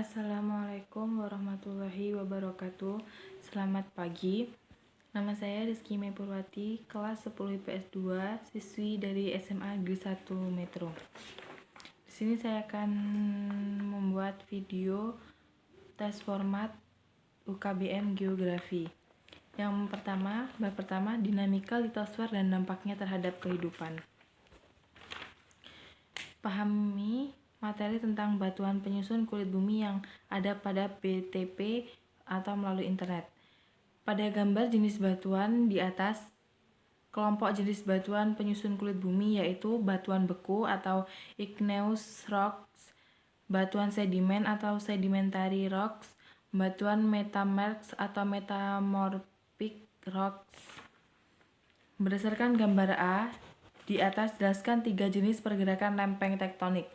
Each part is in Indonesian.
Assalamualaikum warahmatullahi wabarakatuh. Selamat pagi. Nama saya Rizky Mei Purwati, kelas 10 IPS 2, siswi dari SMA Negeri 1 Metro. Di sini saya akan membuat video tes format UKBM Geografi. Yang pertama, bab pertama, dinamika litosfer dan dampaknya terhadap kehidupan. Pahami materi tentang batuan penyusun kulit bumi yang ada pada BTP atau melalui internet. Pada gambar jenis batuan di atas, kelompok jenis batuan penyusun kulit bumi yaitu batuan beku atau igneous rocks, batuan sedimen atau sedimentary rocks, batuan metamorph atau metamorphic rocks. Berdasarkan gambar A, di atas jelaskan 3 jenis pergerakan lempeng tektonik.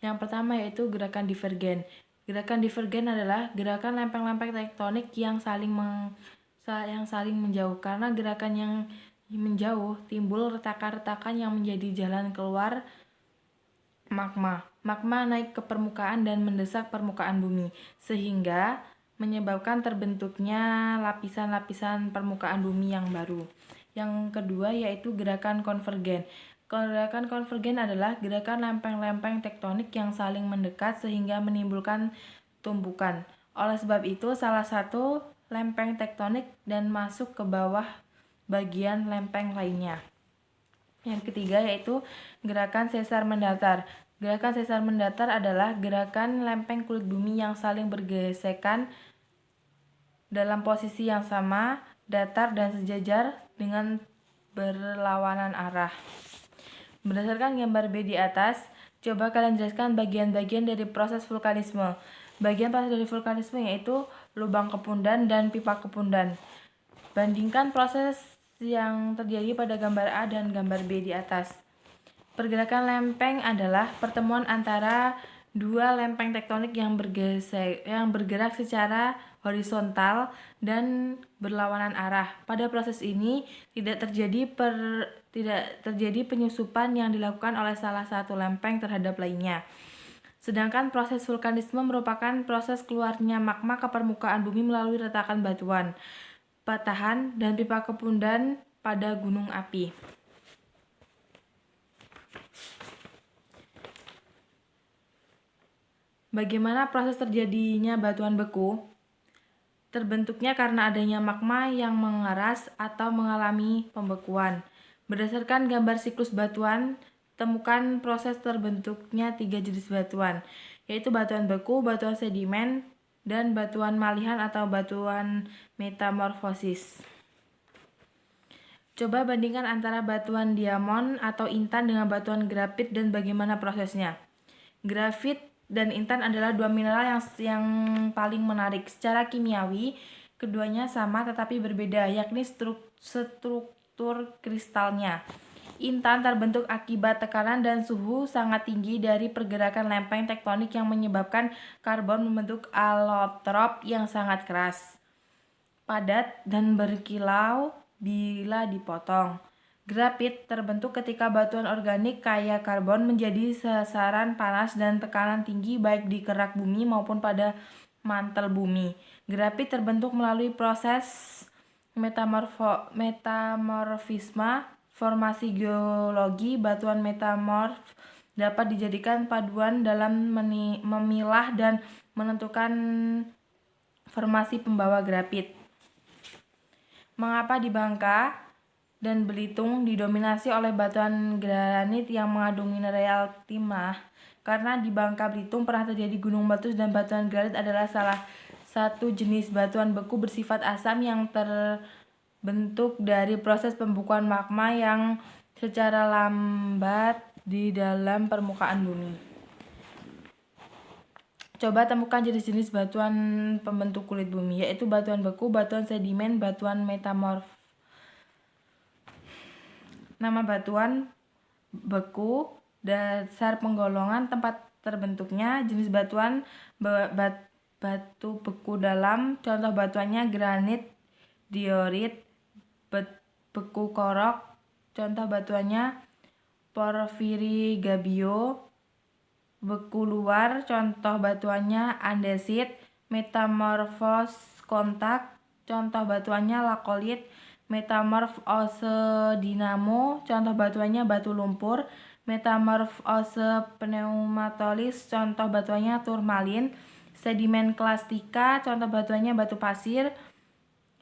Yang pertama yaitu gerakan divergen. Gerakan divergen adalah gerakan lempeng-lempeng tektonik yang saling menjauh. Karena gerakan yang menjauh, timbul retakan-retakan yang menjadi jalan keluar magma. Magma naik ke permukaan dan mendesak permukaan bumi, sehingga menyebabkan terbentuknya lapisan-lapisan permukaan bumi yang baru. Yang kedua yaitu gerakan konvergen. Gerakan konvergen adalah gerakan lempeng-lempeng tektonik yang saling mendekat sehingga menimbulkan tumpukan. Oleh sebab itu, salah satu lempeng tektonik dan masuk ke bawah bagian lempeng lainnya. Yang ketiga yaitu gerakan sesar mendatar. Gerakan sesar mendatar adalah gerakan lempeng kulit bumi yang saling bergesekan dalam posisi yang sama, datar dan sejajar dengan berlawanan arah. Berdasarkan gambar B di atas, coba kalian jelaskan bagian-bagian dari proses vulkanisme. Bagian proses dari vulkanisme yaitu lubang kepundan dan pipa kepundan. Bandingkan proses yang terjadi pada gambar A dan gambar B di atas. Pergerakan lempeng adalah pertemuan antara dua lempeng tektonik yang bergerak secara horizontal dan berlawanan arah. Pada proses ini tidak terjadi penyusupan yang dilakukan oleh salah satu lempeng terhadap lainnya. Sedangkan proses vulkanisme merupakan proses keluarnya magma ke permukaan bumi melalui retakan batuan, patahan, dan pipa kepundan pada gunung api. Bagaimana proses terjadinya batuan beku? Terbentuknya karena adanya magma yang mengeras atau mengalami pembekuan. Berdasarkan gambar siklus batuan, temukan proses terbentuknya 3 jenis batuan, yaitu batuan beku, batuan sedimen, dan batuan malihan atau batuan metamorfosis. Coba bandingkan antara batuan diamond atau intan dengan batuan grafit dan bagaimana prosesnya. Grafit dan intan adalah dua mineral yang paling menarik. Secara kimiawi, keduanya sama tetapi berbeda, yakni struktur kristalnya. Intan terbentuk akibat tekanan dan suhu sangat tinggi dari pergerakan lempeng tektonik yang menyebabkan karbon membentuk allotrop yang sangat keras, padat, dan berkilau bila dipotong. Grafit terbentuk ketika batuan organik kaya karbon menjadi sasaran panas dan tekanan tinggi baik di kerak bumi maupun pada mantel bumi. Grafit terbentuk melalui proses metamorfisme. Formasi geologi batuan metamorf dapat dijadikan paduan dalam memilah dan menentukan formasi pembawa grafit. Mengapa di Bangka dan Belitung didominasi oleh batuan granit yang mengandung mineral timah? Karena di Bangka Belitung pernah terjadi gunung meletus dan batuan granit adalah salah satu jenis batuan beku bersifat asam yang terbentuk dari proses pembekuan magma yang secara lambat di dalam permukaan bumi. Coba temukan jenis-jenis batuan pembentuk kulit bumi, yaitu batuan beku, batuan sedimen, batuan metamorf. Nama batuan beku, dasar penggolongan, tempat terbentuknya, jenis batuan, batu beku dalam, contoh batuannya granit, diorit, beku korok, contoh batuannya porfiri gabbio, beku luar, contoh batuannya andesit. Metamorfos kontak, contoh batuannya lakolit. Metamorfose dinamo, contoh batuannya batu lumpur. Metamorfose pneumatolis, contoh batuannya turmalin. Sedimen klastika, contoh batuannya batu pasir.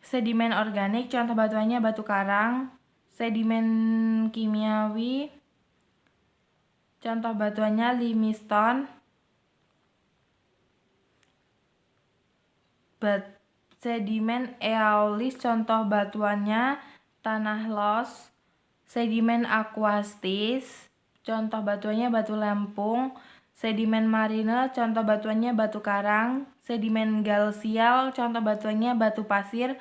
Sedimen organik, contoh batuannya batu karang. Sedimen kimiawi, contoh batuannya limestone. Sedimen eaulis, contoh batuannya tanah los. Sedimen aquastis, contoh batuannya batu lempung. Sedimen marine, contoh batuannya batu karang. Sedimen galsial, contoh batuannya batu pasir.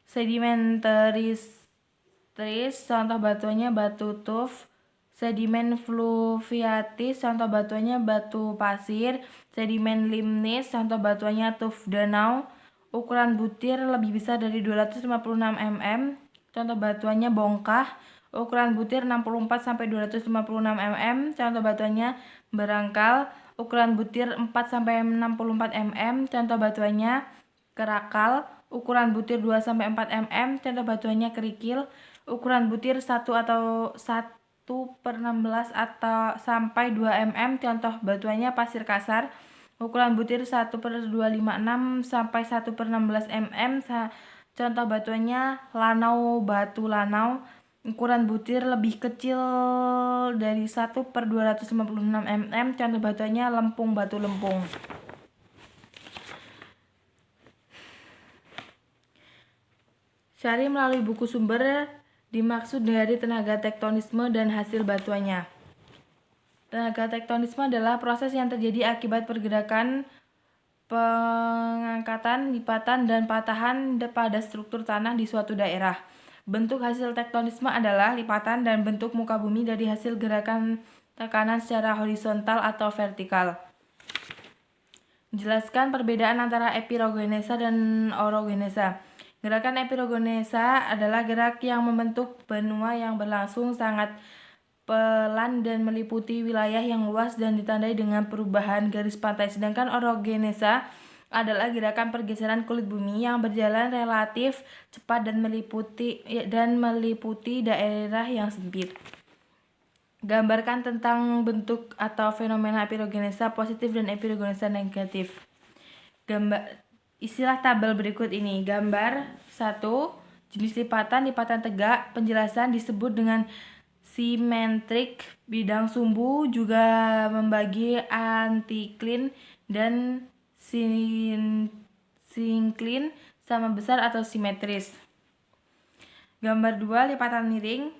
Sedimen teristris, contoh batuannya batu tuf. Sedimen fluviatis, contoh batuannya batu pasir. Sedimen limnis, contoh batuannya tuf danau. Ukuran butir lebih besar dari 256 mm, contoh batuannya bongkah. Ukuran butir 64-256 mm, contoh batuannya berangkal. Ukuran butir 4-64 mm, contoh batuannya kerakal. Ukuran butir 2-4 mm, contoh batuannya kerikil. Ukuran butir 1 atau 1/16 atau sampai 2 mm, contoh batuannya pasir kasar. Ukuran butir 1/256 sampai 1/16 mm, contoh batuannya lanau batu lanau. Ukuran butir lebih kecil dari 1/256 mm, contoh batuannya lempung batu lempung. Cari melalui buku sumber dimaksud dari tenaga tektonisme dan hasil batuannya. Tenaga tektonisme adalah proses yang terjadi akibat pergerakan, pengangkatan, lipatan, dan patahan pada struktur tanah di suatu daerah. Bentuk hasil tektonisme adalah lipatan dan bentuk muka bumi dari hasil gerakan tekanan secara horizontal atau vertikal. Jelaskan perbedaan antara epirogenesa dan orogenesa. Gerakan epirogenesa adalah gerak yang membentuk benua yang berlangsung sangat pelan dan meliputi wilayah yang luas dan ditandai dengan perubahan garis pantai. Sedangkan orogenesa adalah gerakan pergeseran kulit bumi yang berjalan relatif cepat dan meliputi daerah yang sempit. Gambarkan tentang bentuk atau fenomena epirogenesa positif dan epirogenesa negatif. Istilah tabel berikut ini. Gambar 1. Jenis lipatan tegak. Penjelasan disebut dengan simetrik. Bidang sumbu juga membagi antikline dan sinkline sama besar atau simetris. Gambar 2. Lipatan miring.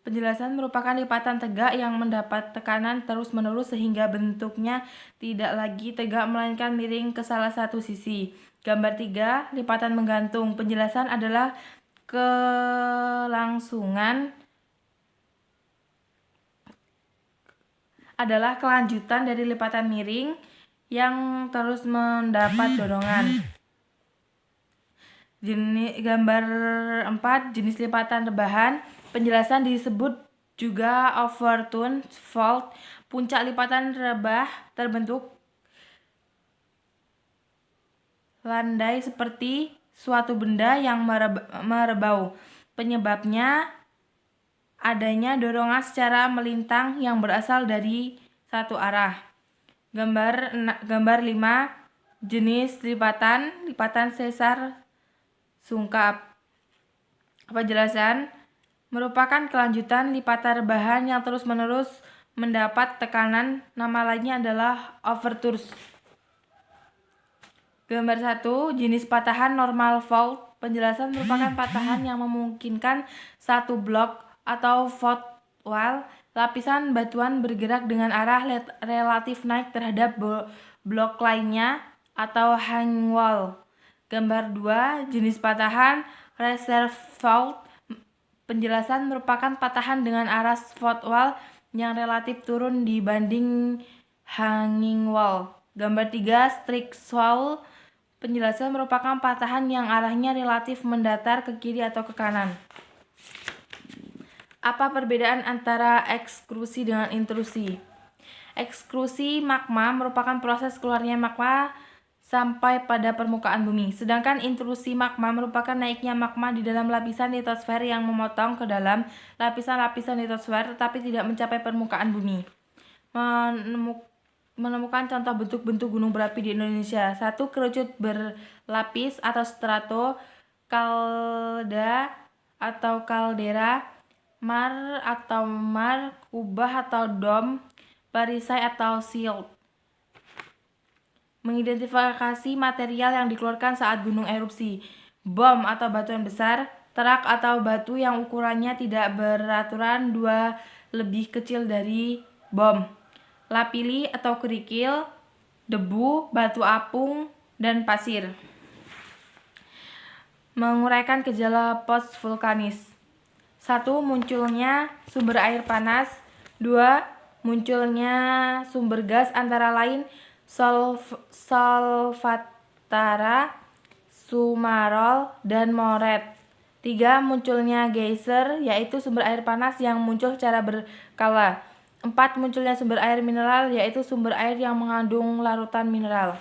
Penjelasan merupakan lipatan tegak yang mendapat tekanan terus-menerus sehingga bentuknya tidak lagi tegak melainkan miring ke salah satu sisi. Gambar 3. Lipatan menggantung. Penjelasan adalah kelanjutan dari lipatan miring yang terus mendapat dorongan. Gambar 4. Jenis lipatan rebahan. Penjelasan disebut juga overturn fault. Puncak lipatan rebah terbentuk landai seperti suatu benda yang merebau. Penyebabnya adanya dorongan secara melintang yang berasal dari satu arah. Gambar 5. Jenis lipatan sesar sungkap. Penjelasan merupakan kelanjutan lipatan rebahan yang terus-menerus mendapat tekanan. Nama lainnya adalah overtures. Gambar 1. Jenis patahan normal fault. Penjelasan merupakan patahan yang memungkinkan satu blok atau fault wall lapisan batuan bergerak dengan arah relatif naik terhadap blok lainnya atau hanging wall. Gambar 2. Jenis patahan reserve fault. Penjelasan merupakan patahan dengan arah fault wall yang relatif turun dibanding hanging wall. Gambar 3. Strict wall. Penjelasan merupakan patahan yang arahnya relatif mendatar ke kiri atau ke kanan. Apa perbedaan antara ekskrusi dengan intrusi? Eksklusi magma merupakan proses keluarnya magma sampai pada permukaan bumi. Sedangkan intrusi magma merupakan naiknya magma di dalam lapisan litosfer yang memotong ke dalam lapisan-lapisan litosfer tetapi tidak mencapai permukaan bumi. Menemukan contoh bentuk-bentuk gunung berapi di Indonesia. 1. Kerucut berlapis atau strato, kalda atau kaldera, mar atau mar, kubah atau dom, perisai atau silt. Mengidentifikasi material yang dikeluarkan saat gunung erupsi. Bom atau batuan besar, terak atau batu yang ukurannya tidak beraturan 2 lebih kecil dari bom. Lapili atau kerikil, debu, batu apung, dan pasir. Menguraikan gejala post-vulkanis. 1. Munculnya sumber air panas. 2. Munculnya sumber gas antara lain solvatara, sumarol, dan moret. 3. Munculnya geyser, yaitu sumber air panas yang muncul secara berkala. 4. Munculnya sumber air mineral, yaitu sumber air yang mengandung larutan mineral.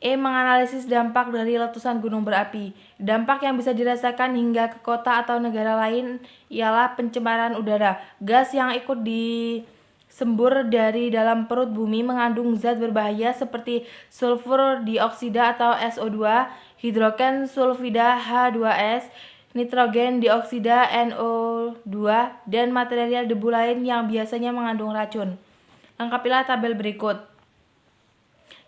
Menganalisis dampak dari letusan gunung berapi. Dampak yang bisa dirasakan hingga ke kota atau negara lain ialah pencemaran udara. Gas yang ikut disembur dari dalam perut bumi mengandung zat berbahaya seperti sulfur dioksida atau SO2, hidrogen sulfida H2S, nitrogen dioksida NO2, dan material debu lain yang biasanya mengandung racun. Lengkapilah tabel berikut.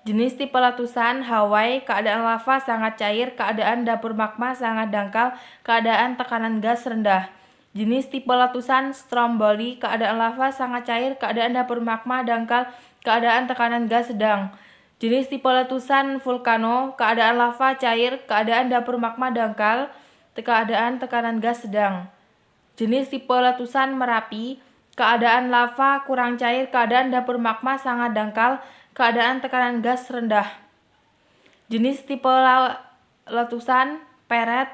Jenis tipe letusan: Hawaii, keadaan lava sangat cair, keadaan dapur magma sangat dangkal, keadaan tekanan gas rendah. Jenis tipe letusan: Stromboli, keadaan lava sangat cair, keadaan dapur magma dangkal, keadaan tekanan gas sedang. Jenis tipe letusan: Vulcano, keadaan lava cair, keadaan dapur magma dangkal, keadaan tekanan gas sedang. Jenis tipe letusan: Merapi, keadaan lava kurang cair, keadaan dapur magma sangat dangkal, keadaan tekanan gas rendah. Jenis tipe letusan: Peret,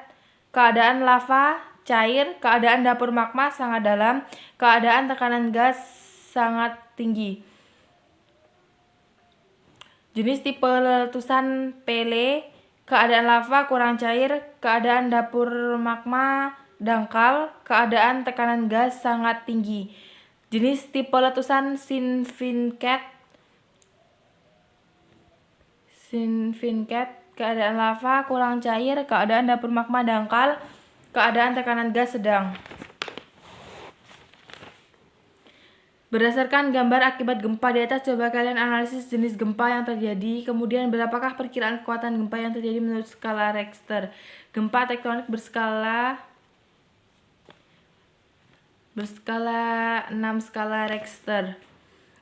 keadaan lava cair, keadaan dapur magma sangat dalam, keadaan tekanan gas sangat tinggi. Jenis tipe letusan Pele, keadaan lava kurang cair, keadaan dapur magma dangkal, keadaan tekanan gas sangat tinggi. Jenis tipe letusan Sinfincat, keadaan lava kurang cair, keadaan dapur magma dangkal, keadaan tekanan gas sedang. Berdasarkan gambar akibat gempa di atas, coba kalian analisis jenis gempa yang terjadi, kemudian berapakah perkiraan kekuatan gempa yang terjadi menurut skala Richter. Gempa tektonik berskala 6 skala Richter.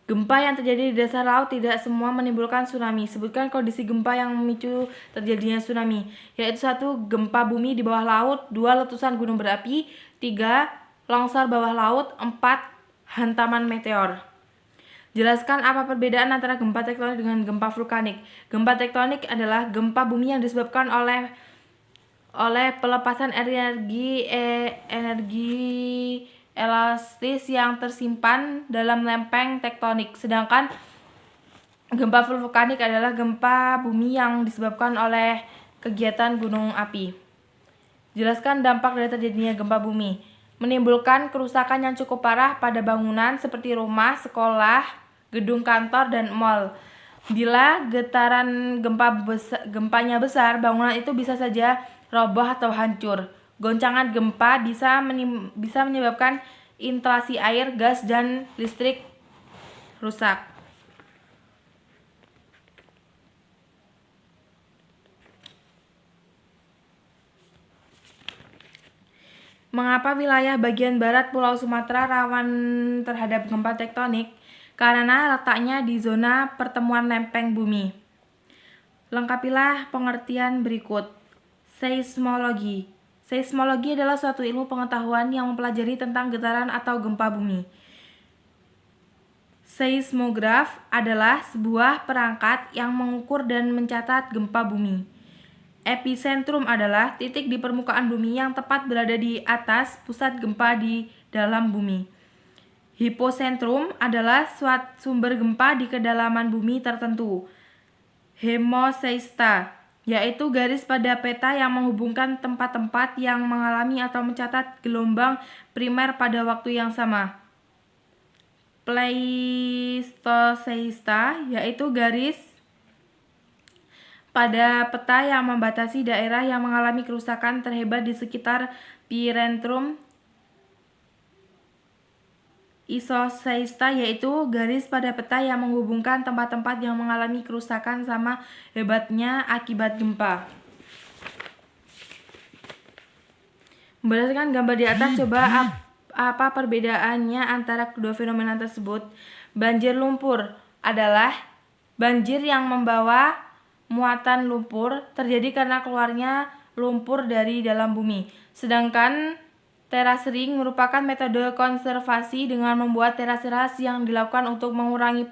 Gempa yang terjadi di dasar laut tidak semua menimbulkan tsunami. Sebutkan kondisi gempa yang memicu terjadinya tsunami, yaitu 1. Gempa bumi di bawah laut, 2. Letusan gunung berapi, 3. Longsor bawah laut, 4. Hantaman meteor. Jelaskan apa perbedaan antara gempa tektonik dengan gempa vulkanik. Gempa tektonik adalah gempa bumi yang disebabkan oleh pelepasan energi elastis yang tersimpan dalam lempeng tektonik. Sedangkan gempa vulkanik adalah gempa bumi yang disebabkan oleh kegiatan gunung api. Jelaskan dampak dari terjadinya gempa bumi. Menimbulkan kerusakan yang cukup parah pada bangunan seperti rumah, sekolah, gedung kantor, dan mal. Bila getaran gempanya besar, bangunan itu bisa saja roboh atau hancur. Goncangan gempa bisa menyebabkan instalasi air, gas, dan listrik rusak. Mengapa wilayah bagian barat Pulau Sumatera rawan terhadap gempa tektonik? Karena letaknya di zona pertemuan lempeng bumi. Lengkapilah pengertian berikut. Seismologi. Seismologi adalah suatu ilmu pengetahuan yang mempelajari tentang getaran atau gempa bumi. Seismograf adalah sebuah perangkat yang mengukur dan mencatat gempa bumi. Epicentrum adalah titik di permukaan bumi yang tepat berada di atas pusat gempa di dalam bumi. Hipocentrum adalah suatu sumber gempa di kedalaman bumi tertentu. Hemoseista, yaitu garis pada peta yang menghubungkan tempat-tempat yang mengalami atau mencatat gelombang primer pada waktu yang sama. Pleistoseista, yaitu garis pada peta yang membatasi daerah yang mengalami kerusakan terhebat di sekitar Pirentrum. Isoseista, yaitu garis pada peta yang menghubungkan tempat-tempat yang mengalami kerusakan sama hebatnya akibat gempa. Berdasarkan gambar di atas, coba apa perbedaannya antara kedua fenomena tersebut? Banjir lumpur adalah banjir yang membawa muatan lumpur terjadi karena keluarnya lumpur dari dalam bumi. Sedangkan terasering merupakan metode konservasi dengan membuat teras-teras yang dilakukan untuk mengurangi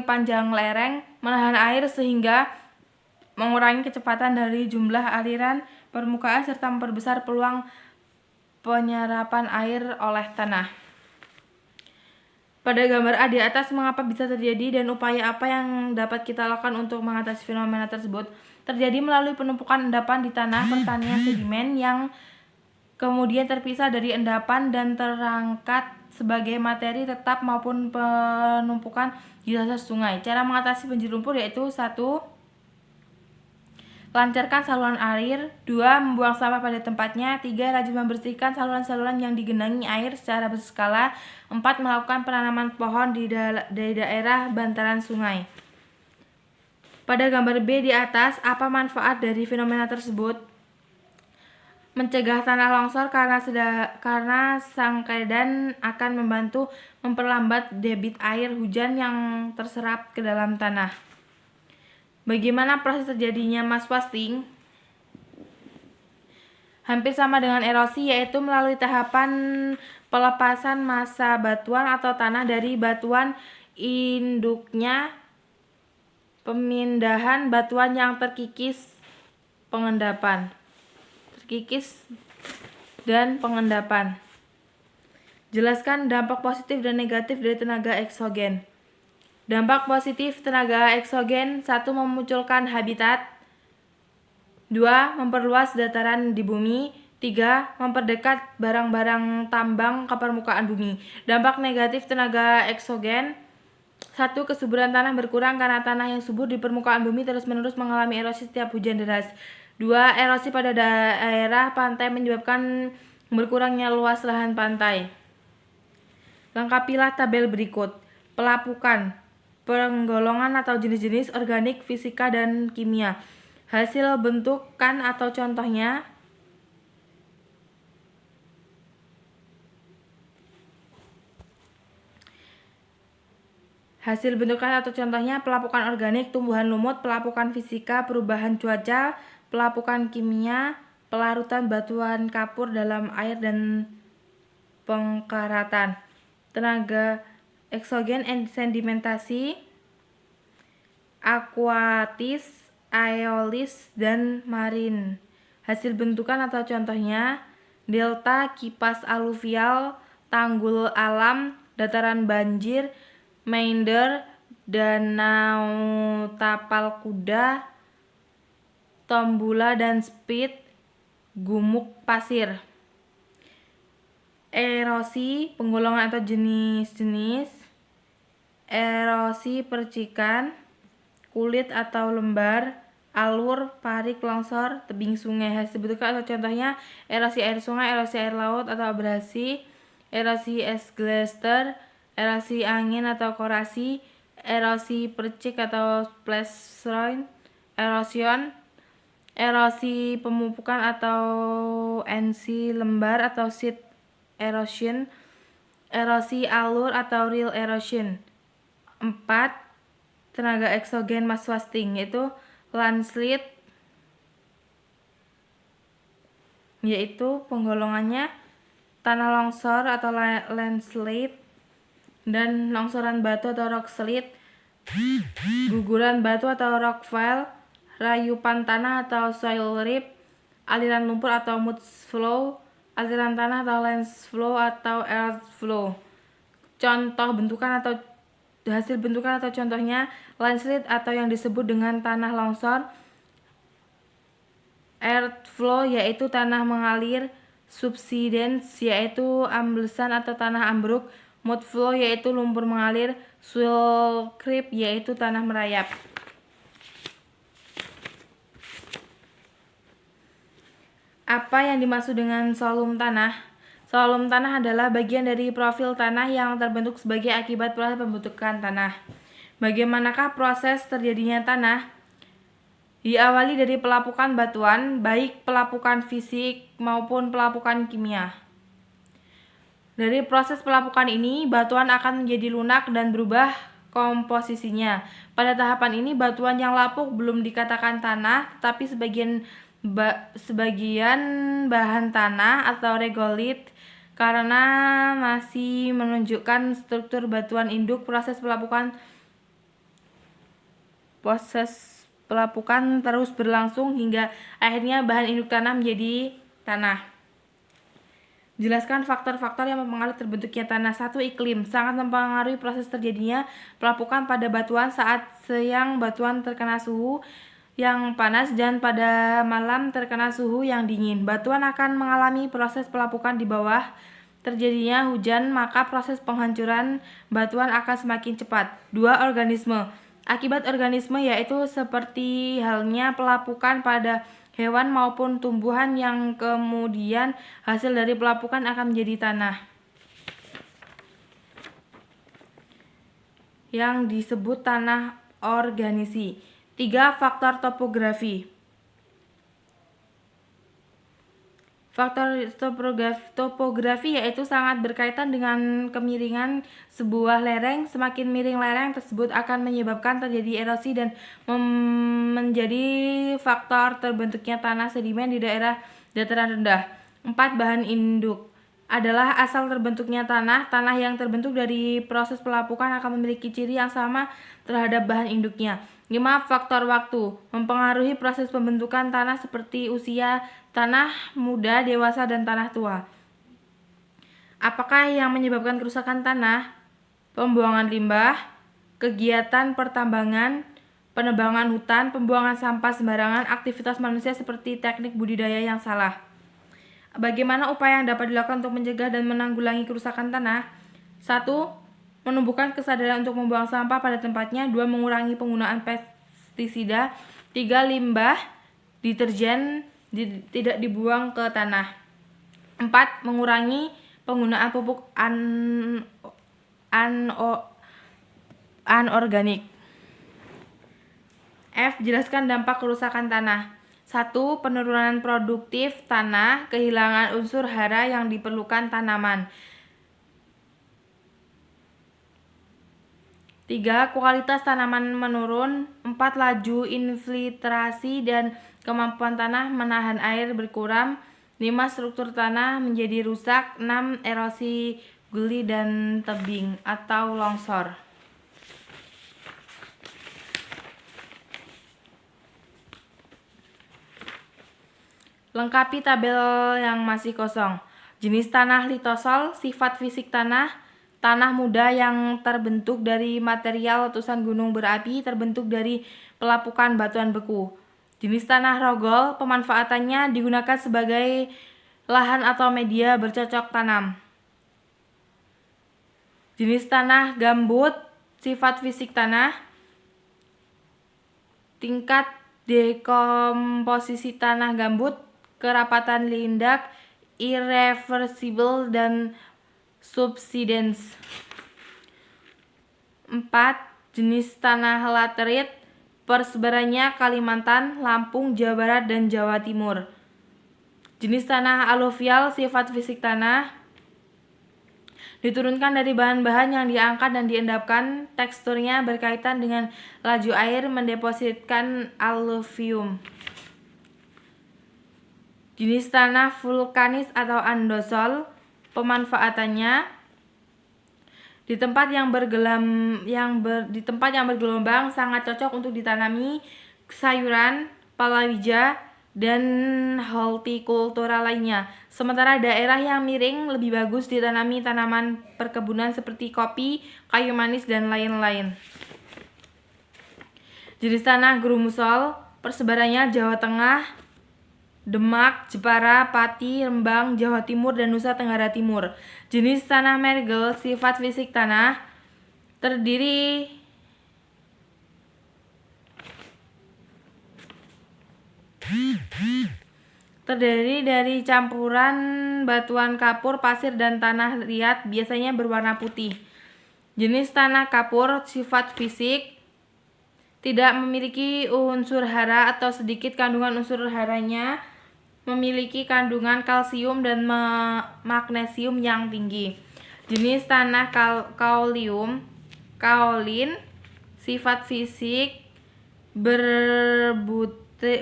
panjang lereng, menahan air sehingga mengurangi kecepatan dari jumlah aliran permukaan serta memperbesar peluang penyerapan air oleh tanah. Pada gambar A di atas, mengapa bisa terjadi dan upaya apa yang dapat kita lakukan untuk mengatasi fenomena tersebut? Terjadi melalui penumpukan endapan di tanah pertanian sedimen yang kemudian terpisah dari endapan dan terangkat sebagai materi tetap maupun penumpukan di dasar sungai. Cara mengatasi banjir lumpur yaitu 1. Lancarkan saluran air. 2. Membuang sampah pada tempatnya. 3. Rajin membersihkan saluran-saluran yang digenangi air secara berskala. 4. Melakukan penanaman pohon di daerah bantaran sungai. Pada gambar B di atas, apa manfaat dari fenomena tersebut? Mencegah tanah longsor karena sangkedan akan membantu memperlambat debit air hujan yang terserap ke dalam tanah. Bagaimana proses terjadinya mass wasting? Hampir sama dengan erosi, yaitu melalui tahapan pelepasan massa batuan atau tanah dari batuan induknya, pemindahan batuan yang terkikis dan pengendapan. Jelaskan dampak positif dan negatif dari tenaga eksogen. Dampak positif tenaga eksogen: 1. Memunculkan habitat. 2. Memperluas dataran di bumi. 3. Memperdekat barang-barang tambang ke permukaan bumi. Dampak negatif tenaga eksogen: 1. Kesuburan tanah berkurang karena tanah yang subur di permukaan bumi terus-menerus mengalami erosi setiap hujan deras. 2. Erosi pada daerah pantai menyebabkan berkurangnya luas lahan pantai. Lengkapilah tabel berikut. Pelapukan, penggolongan atau jenis-jenis organik, fisika, dan kimia. Hasil bentukan atau contohnya. Hasil bentukan atau contohnya: pelapukan organik, tumbuhan lumut; pelapukan fisika, perubahan cuaca; pelapukan kimia, pelarutan batuan kapur dalam air dan pengkaratan. Tenaga eksogen: sedimentasi, akuatis, aeolis, dan marin. Hasil bentukan atau contohnya: delta, kipas aluvial, tanggul alam, dataran banjir, meander, danau tapal kuda, tombula dan spit, gumuk pasir. Erosi, penggolongan atau jenis-jenis. Erosi percikan, kulit atau lembar, alur, parik, longsor, tebing sungai. Hasil bentukan atau contohnya: erosi air sungai, erosi air laut atau abrasi, erosi es glacier, erosi angin atau korasi, erosi percik atau splashdown, erosi pemupukan atau NC lembar atau sheet erosion, erosi alur atau real erosion. 4. Tenaga eksogen mass wasting, yaitu landslide, yaitu penggolongannya tanah longsor atau landslide, dan longsoran batu atau rock slide, guguran batu atau rockfall, rayupan tanah atau soil rip, aliran lumpur atau mud flow, aliran tanah atau land flow atau earth flow. Contoh bentukan atau hasil bentukan atau contohnya landslide atau yang disebut dengan tanah longsor, earth flow yaitu tanah mengalir, subsidence yaitu amblesan atau tanah ambruk, mud flow yaitu lumpur mengalir, soil creep yaitu tanah merayap. Apa yang dimaksud dengan solum tanah? Solum tanah adalah bagian dari profil tanah yang terbentuk sebagai akibat proses pembentukan tanah. Bagaimanakah proses terjadinya tanah? Diawali dari pelapukan batuan, baik pelapukan fisik maupun pelapukan kimia. Dari proses pelapukan ini, batuan akan menjadi lunak dan berubah komposisinya. Pada tahapan ini, batuan yang lapuk belum dikatakan tanah, tetapi sebagian bahan tanah atau regolith karena masih menunjukkan struktur batuan induk. Proses pelapukan terus berlangsung hingga akhirnya bahan induk tanah menjadi tanah. Jelaskan faktor-faktor yang mempengaruhi terbentuknya tanah. 1. Iklim sangat mempengaruhi proses terjadinya pelapukan pada batuan. Saat siang batuan terkena suhu yang panas dan pada malam terkena suhu yang dingin. Batuan akan mengalami proses pelapukan di bawah terjadinya hujan, maka proses penghancuran batuan akan semakin cepat. 2. Organisme. Akibat organisme yaitu seperti halnya pelapukan pada hewan maupun tumbuhan yang kemudian hasil dari pelapukan akan menjadi tanah yang disebut tanah organisasi. 3. Faktor topografi. Faktor topografi yaitu sangat berkaitan dengan kemiringan sebuah lereng. Semakin miring lereng tersebut akan menyebabkan terjadi erosi dan menjadi faktor terbentuknya tanah sedimen di daerah dataran rendah. 4. Bahan induk adalah asal terbentuknya tanah. Tanah yang terbentuk dari proses pelapukan akan memiliki ciri yang sama terhadap bahan induknya. 5. Faktor waktu mempengaruhi proses pembentukan tanah seperti usia tanah muda, dewasa, dan tanah tua. Apakah yang menyebabkan kerusakan tanah? Pembuangan limbah, kegiatan pertambangan, penebangan hutan, pembuangan sampah sembarangan, aktivitas manusia seperti teknik budidaya yang salah. Bagaimana upaya yang dapat dilakukan untuk mencegah dan menanggulangi kerusakan tanah? 1. Menumbuhkan kesadaran untuk membuang sampah pada tempatnya. 2. Mengurangi penggunaan pestisida. 3. Limbah deterjen tidak dibuang ke tanah. 4. Mengurangi penggunaan pupuk anorganik. F. Jelaskan dampak kerusakan tanah. 1. Penurunan produktif tanah, kehilangan unsur hara yang diperlukan tanaman. 3. Kualitas tanaman menurun. 4. Laju infiltrasi dan kemampuan tanah menahan air berkurang. 5. Struktur tanah menjadi rusak. 6. Erosi guli dan tebing atau longsor. Lengkapi tabel yang masih kosong. Jenis tanah litosol, sifat fisik tanah. Tanah muda yang terbentuk dari material letusan gunung berapi, terbentuk dari pelapukan batuan beku. Jenis tanah rogol, pemanfaatannya digunakan sebagai lahan atau media bercocok tanam. Jenis tanah gambut, sifat fisik tanah. Tingkat dekomposisi tanah gambut, kerapatan lindak, irreversible, dan subsidence. 4. Jenis tanah laterit, persebarannya Kalimantan, Lampung, Jawa Barat, dan Jawa Timur. Jenis tanah aluvial, sifat fisik tanah diturunkan dari bahan-bahan yang diangkat dan diendapkan. Teksturnya berkaitan dengan laju air mendepositkan aluvium. Jenis tanah vulkanis atau andosol, pemanfaatannya di tempat yang bergelombang sangat cocok untuk ditanami sayuran, palawija, dan hortikultura lainnya. Sementara daerah yang miring lebih bagus ditanami tanaman perkebunan seperti kopi, kayu manis, dan lain-lain. Jenis tanah grumusol, persebarannya Jawa Tengah, Demak, Jepara, Pati, Rembang, Jawa Timur, dan Nusa Tenggara Timur. Jenis tanah mergel, sifat fisik tanah terdiri dari campuran batuan kapur, pasir, dan tanah liat, biasanya berwarna putih. Jenis tanah kapur, sifat fisik tidak memiliki unsur hara atau sedikit kandungan unsur haranya, memiliki kandungan kalsium dan magnesium yang tinggi. Jenis tanah kaolin, sifat fisik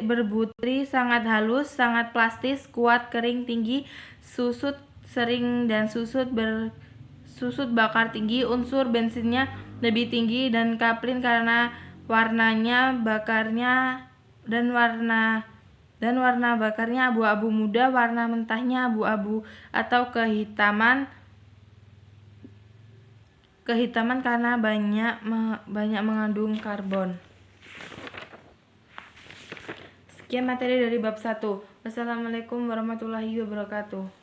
berbutri, sangat halus, sangat plastis, kuat, kering, tinggi, susut sering dan susut bakar tinggi. Unsur bensinnya lebih tinggi dan kaplin karena warnanya bakarnya dan warna bakarnya abu-abu muda, warna mentahnya abu-abu atau kehitaman karena banyak mengandung karbon. Sekian materi dari bab 1. Wassalamualaikum warahmatullahi wabarakatuh.